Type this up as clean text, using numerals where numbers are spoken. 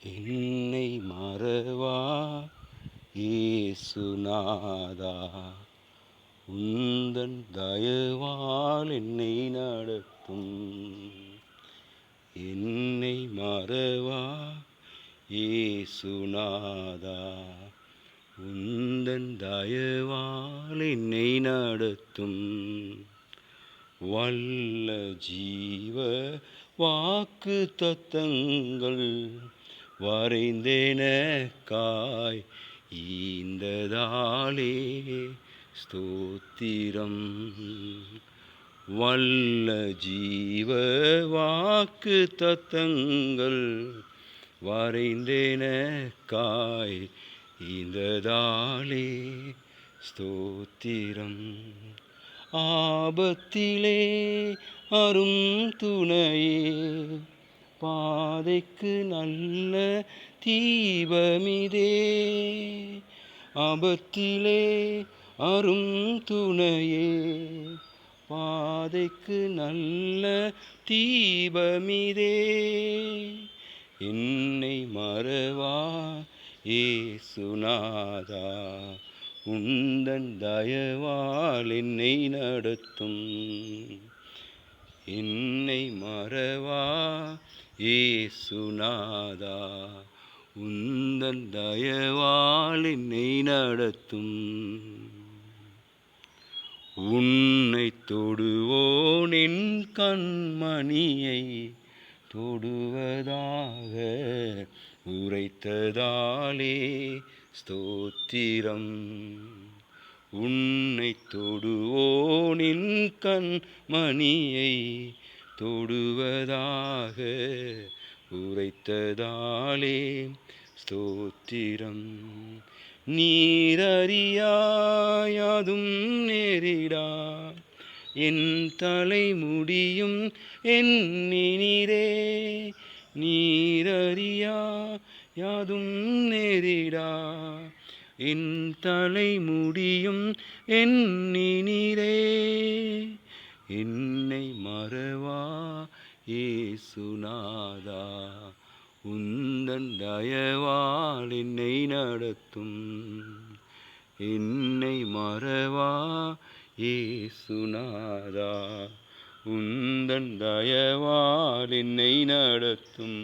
என்னை மறவா இயேசுநாதா, உந்தன் தயவால் என்னை நடத்தும். என்னை மறவா இயேசுநாதா, உந்தன் தயவால் என்னை நடத்தும். வல்ல ஜீவ வாக்கு தத்தங்கள் வரைந்தெனக்காய் ஈந்ததாலே ஸ்தோத்திரம். வல்ல ஜீவ வாக்கு தத்தங்கள் வரைந்தெனக்காய் ஈந்ததாலே ஸ்தோத்திரம். ஆபத்திலே அரும் துணையே, பாதைக்கு நல்ல தீபமிதே. ஆபத்திலே அரும் துணையே, பாதைக்கு நல்ல தீபமிதே. என்னை மறவா இயேசுநாதா, உந்தன் தயவால் என்னை நடத்தும். என்னை மறவா இயேசுநாதா, உந்தன் தயவால் என்னை நடத்தும். உன்னை தொடுவோன் என் கண்மணியை தொடுவதாக உரைத்ததாலே ஸ்தோத்திரம். உன்னை தொடுவோன் என் கண்மணியை தொடுவதாக உரைத்ததாலே ஸ்தோத்திரம். நீரறியாயதும் நேரிடா, என் தலைமுடியும் எண்ணினீரே. நீரறியாயதும் நேரிடா, என் தலைமுடியும் எண்ணினீரே. என்னை மறவா இயேசுநாதா, உந்தன் தயவால் என்னை நடத்தும். என்னை மறவா இயேசுநாதா, உந்தன் தயவால் என்னை நடத்தும்.